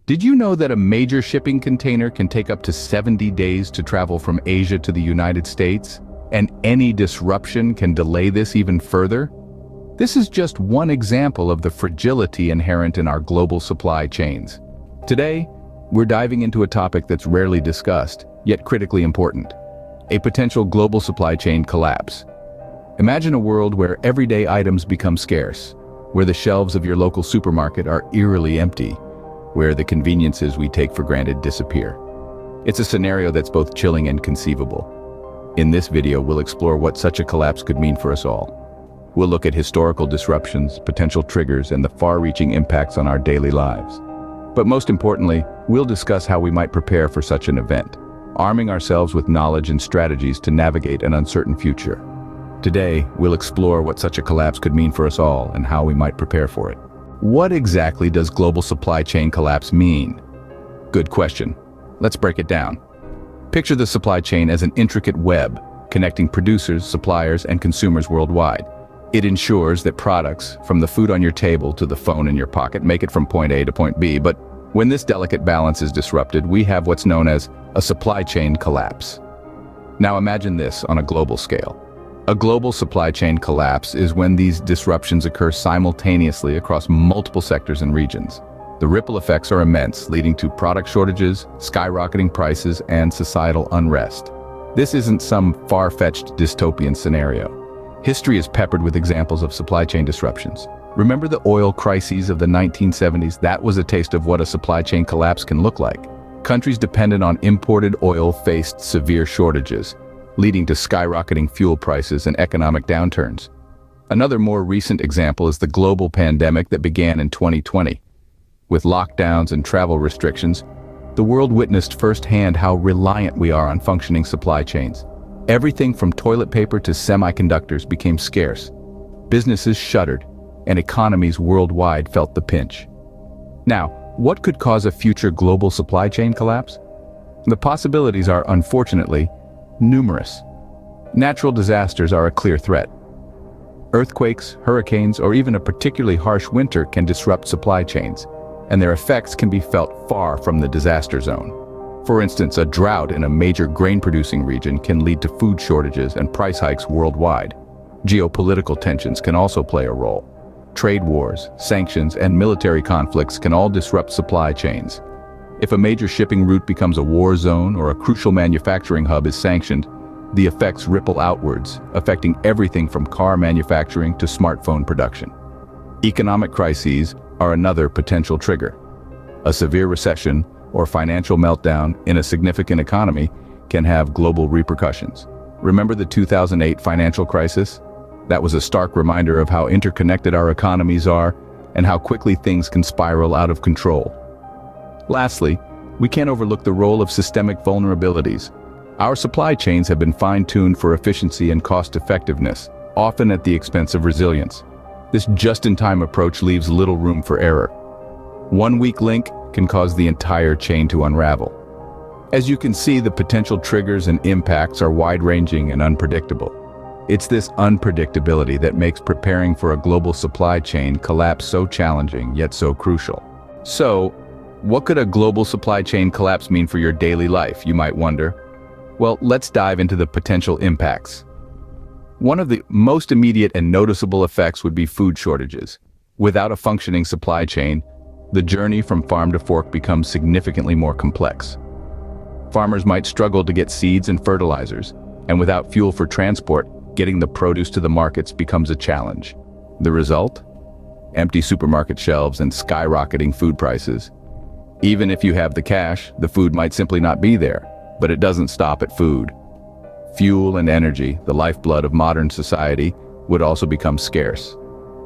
Did you know that a major shipping container can take up to 70 days to travel from Asia to the United States? And any disruption can delay this even further? This is just one example of the fragility inherent in our global supply chains. Today, we're diving into a topic that's rarely discussed, yet critically important: a potential global supply chain collapse. Imagine a world where everyday items become scarce, where the shelves of your local supermarket are eerily empty, where the conveniences we take for granted disappear. It's a scenario that's both chilling and conceivable. In this video, we'll explore what such a collapse could mean for us all. We'll look at historical disruptions, potential triggers, and the far-reaching impacts on our daily lives. But most importantly, we'll discuss how we might prepare for such an event, arming ourselves with knowledge and strategies to navigate an uncertain future. Today, we'll explore what such a collapse could mean for us all and how we might prepare for it. What exactly does global supply chain collapse mean? Good question. Let's break it down. Picture the supply chain as an intricate web connecting producers, suppliers, and consumers worldwide. It ensures that products, from the food on your table to the phone in your pocket, make it from point A to point B. But when this delicate balance is disrupted, we have what's known as a supply chain collapse. Now imagine this on a global scale. A global supply chain collapse is when these disruptions occur simultaneously across multiple sectors and regions. The ripple effects are immense, leading to product shortages, skyrocketing prices, and societal unrest. This isn't some far-fetched dystopian scenario. History is peppered with examples of supply chain disruptions. Remember the oil crises of the 1970s? That was a taste of what a supply chain collapse can look like. Countries dependent on imported oil faced severe shortages, leading to skyrocketing fuel prices and economic downturns. Another more recent example is the global pandemic that began in 2020. With lockdowns and travel restrictions, the world witnessed firsthand how reliant we are on functioning supply chains. Everything from toilet paper to semiconductors became scarce. Businesses shuttered, and economies worldwide felt the pinch. Now, what could cause a future global supply chain collapse? The possibilities are, unfortunately, numerous. Natural disasters are a clear threat. Earthquakes, hurricanes, or even a particularly harsh winter can disrupt supply chains, and their effects can be felt far from the disaster zone. For instance, a drought in a major grain-producing region can lead to food shortages and price hikes worldwide. Geopolitical tensions can also play a role. Trade wars, sanctions, and military conflicts can all disrupt supply chains. If a major shipping route becomes a war zone or a crucial manufacturing hub is sanctioned, the effects ripple outwards, affecting everything from car manufacturing to smartphone production. Economic crises are another potential trigger. A severe recession or financial meltdown in a significant economy can have global repercussions. Remember the 2008 financial crisis? That was a stark reminder of how interconnected our economies are and how quickly things can spiral out of control. Lastly, we can't overlook the role of systemic vulnerabilities. Our supply chains have been fine-tuned for efficiency and cost-effectiveness, often at the expense of resilience. This just-in-time approach leaves little room for error. One weak link can cause the entire chain to unravel. As you can see, the potential triggers and impacts are wide-ranging and unpredictable. It's this unpredictability that makes preparing for a global supply chain collapse so challenging, yet so crucial. So, what could a global supply chain collapse mean for your daily life, you might wonder? Well, let's dive into the potential impacts. One of the most immediate and noticeable effects would be food shortages. Without a functioning supply chain, the journey from farm to fork becomes significantly more complex. Farmers might struggle to get seeds and fertilizers, and without fuel for transport, getting the produce to the markets becomes a challenge. The result? Empty supermarket shelves and skyrocketing food prices. Even if you have the cash, the food might simply not be there, but it doesn't stop at food. Fuel and energy, the lifeblood of modern society, would also become scarce.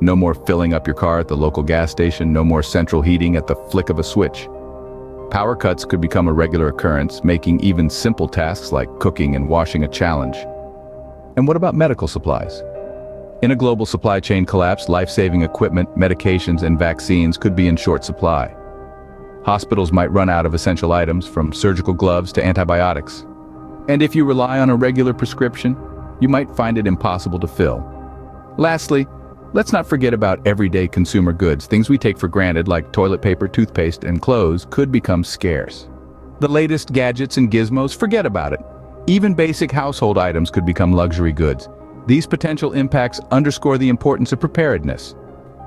No more filling up your car at the local gas station, no more central heating at the flick of a switch. Power cuts could become a regular occurrence, making even simple tasks like cooking and washing a challenge. And what about medical supplies? In a global supply chain collapse, life-saving equipment, medications, and vaccines could be in short supply. Hospitals might run out of essential items, from surgical gloves to antibiotics. And if you rely on a regular prescription, you might find it impossible to fill. Lastly, Let's not forget about everyday consumer goods. Things we take for granted like toilet paper, toothpaste, and clothes could become scarce. The latest gadgets and gizmos, forget about it. Even basic household items could become luxury goods. These potential impacts underscore the importance of preparedness.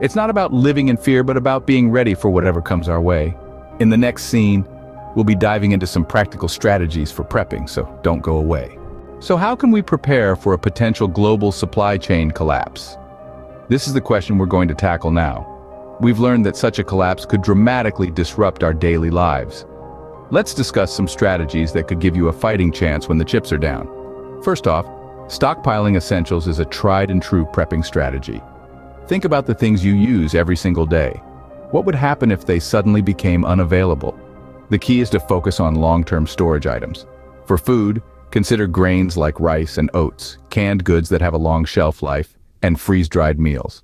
It's not about living in fear, but about being ready for whatever comes our way. In the next scene, we'll be diving into some practical strategies for prepping, so don't go away. So how can we prepare for a potential global supply chain collapse? This is the question we're going to tackle now. We've learned that such a collapse could dramatically disrupt our daily lives. Let's discuss some strategies that could give you a fighting chance when the chips are down. First off, stockpiling essentials is a tried and true prepping strategy. Think about the things you use every single day. What would happen if they suddenly became unavailable? The key is to focus on long-term storage items. For food, consider grains like rice and oats, canned goods that have a long shelf life, and freeze-dried meals.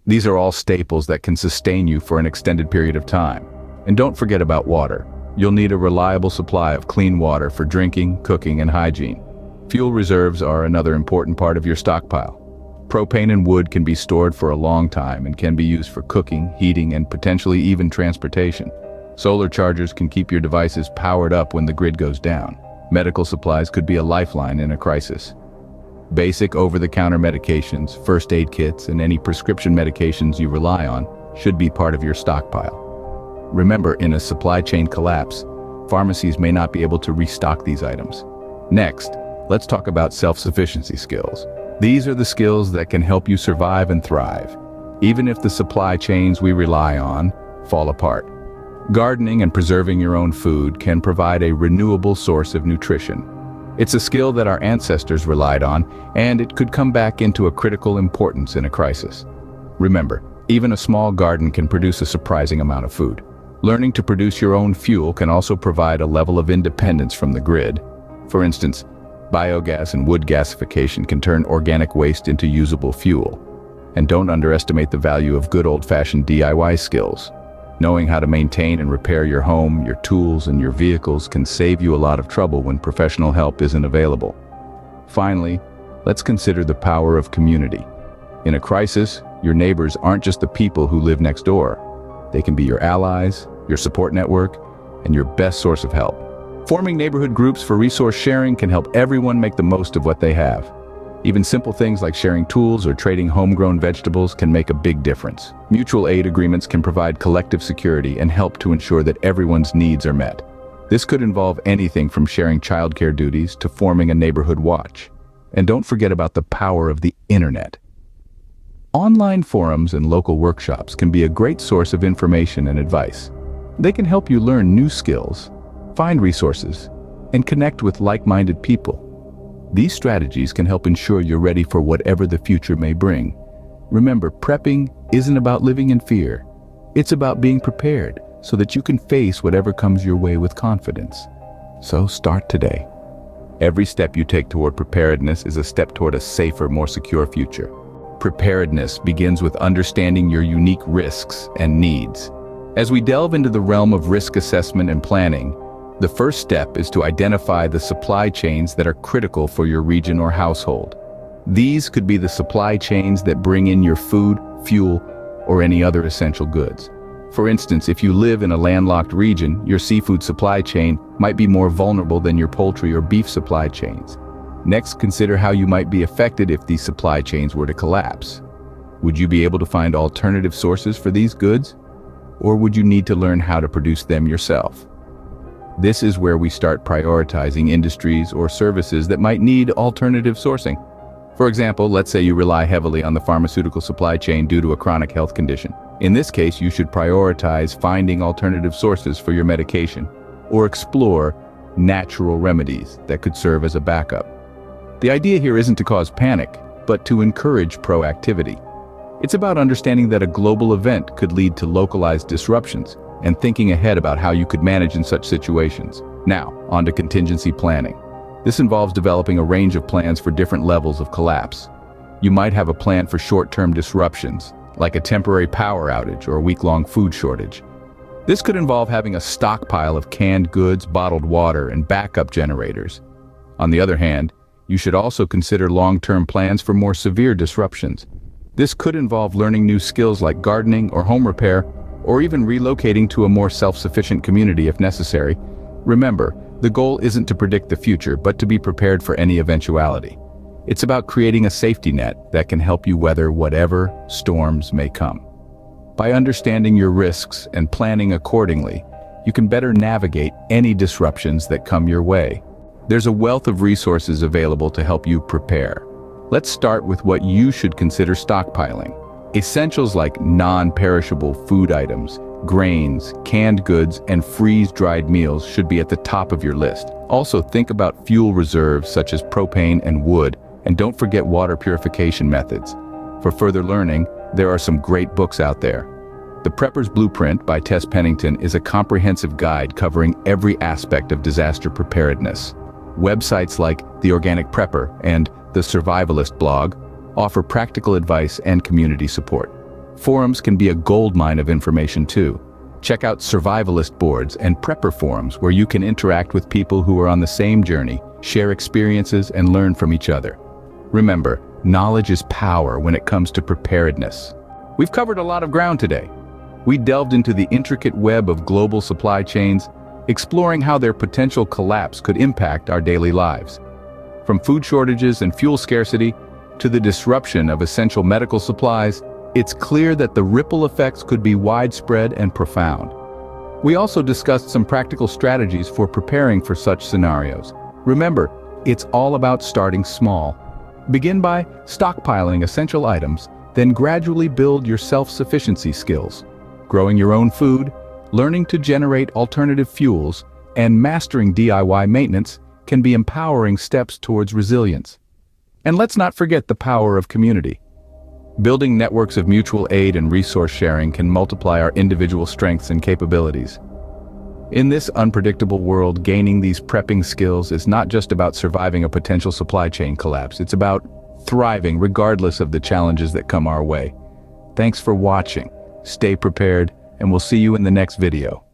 These are all staples that can sustain you for an extended period of time. And don't forget about water. You'll need a reliable supply of clean water for drinking, cooking, and hygiene. Fuel reserves are another important part of your stockpile. Propane and wood can be stored for a long time and can be used for cooking, heating, and potentially even transportation. Solar chargers can keep your devices powered up when the grid goes down. Medical supplies could be a lifeline in a crisis. Basic over-the-counter medications, first aid kits, and any prescription medications you rely on should be part of your stockpile. Remember, in a supply chain collapse, pharmacies may not be able to restock these items. Next, let's talk about self-sufficiency skills. These are the skills that can help you survive and thrive, even if the supply chains we rely on fall apart. Gardening and preserving your own food can provide a renewable source of nutrition. It's a skill that our ancestors relied on, and it could come back into a critical importance in a crisis. Remember, even a small garden can produce a surprising amount of food. Learning to produce your own fuel can also provide a level of independence from the grid. For instance, biogas and wood gasification can turn organic waste into usable fuel. And don't underestimate the value of good old-fashioned DIY skills. Knowing how to maintain and repair your home, your tools, and your vehicles can save you a lot of trouble when professional help isn't available. Finally, let's consider the power of community. In a crisis, your neighbors aren't just the people who live next door. They can be your allies, your support network, and your best source of help. Forming neighborhood groups for resource sharing can help everyone make the most of what they have. Even simple things like sharing tools or trading homegrown vegetables can make a big difference. Mutual aid agreements can provide collective security and help to ensure that everyone's needs are met. This could involve anything from sharing childcare duties to forming a neighborhood watch. And don't forget about the power of the internet. Online forums and local workshops can be a great source of information and advice. They can help you learn new skills, find resources, and connect with like-minded people. These strategies can help ensure you're ready for whatever the future may bring. Remember, prepping isn't about living in fear. It's about being prepared so that you can face whatever comes your way with confidence. So start today. Every step you take toward preparedness is a step toward a safer, more secure future. Preparedness begins with understanding your unique risks and needs. As we delve into the realm of risk assessment and planning, the first step is to identify the supply chains that are critical for your region or household. These could be the supply chains that bring in your food, fuel, or any other essential goods. For instance, if you live in a landlocked region, your seafood supply chain might be more vulnerable than your poultry or beef supply chains. Next, consider how you might be affected if these supply chains were to collapse. Would you be able to find alternative sources for these goods? Or would you need to learn how to produce them yourself? This is where we start prioritizing industries or services that might need alternative sourcing. For example, let's say you rely heavily on the pharmaceutical supply chain due to a chronic health condition. In this case, you should prioritize finding alternative sources for your medication or explore natural remedies that could serve as a backup. The idea here isn't to cause panic, but to encourage proactivity. It's about understanding that a global event could lead to localized disruptions and thinking ahead about how you could manage in such situations. Now, on to contingency planning. This involves developing a range of plans for different levels of collapse. You might have a plan for short-term disruptions, like a temporary power outage or a week-long food shortage. This could involve having a stockpile of canned goods, bottled water, and backup generators. On the other hand, you should also consider long-term plans for more severe disruptions. This could involve learning new skills like gardening or home repair, or even relocating to a more self-sufficient community if necessary. Remember, the goal isn't to predict the future, but to be prepared for any eventuality. It's about creating a safety net that can help you weather whatever storms may come. By understanding your risks and planning accordingly, you can better navigate any disruptions that come your way. There's a wealth of resources available to help you prepare. Let's start with what you should consider stockpiling. Essentials like non-perishable food items, grains, canned goods, and freeze-dried meals should be at the top of your list. Also, think about fuel reserves such as propane and wood, and don't forget water purification methods. For further learning, there are some great books out there. The Prepper's Blueprint by Tess Pennington is a comprehensive guide covering every aspect of disaster preparedness. Websites like The Organic Prepper and The Survivalist blog offer practical advice and community support. Forums can be a goldmine of information too. Check out survivalist boards and prepper forums where you can interact with people who are on the same journey, share experiences, and learn from each other. Remember, knowledge is power when it comes to preparedness. We've covered a lot of ground today. We delved into the intricate web of global supply chains, exploring how their potential collapse could impact our daily lives. From food shortages and fuel scarcity to the disruption of essential medical supplies, it's clear that the ripple effects could be widespread and profound. We also discussed some practical strategies for preparing for such scenarios. Remember, it's all about starting small. Begin by stockpiling essential items, then gradually build your self-sufficiency skills. Growing your own food, learning to generate alternative fuels, and mastering DIY maintenance can be empowering steps towards resilience. And let's not forget the power of community. Building networks of mutual aid and resource sharing can multiply our individual strengths and capabilities. In this unpredictable world, gaining these prepping skills is not just about surviving a potential supply chain collapse. It's about thriving regardless of the challenges that come our way. Thanks for watching. Stay prepared, and we'll see you in the next video.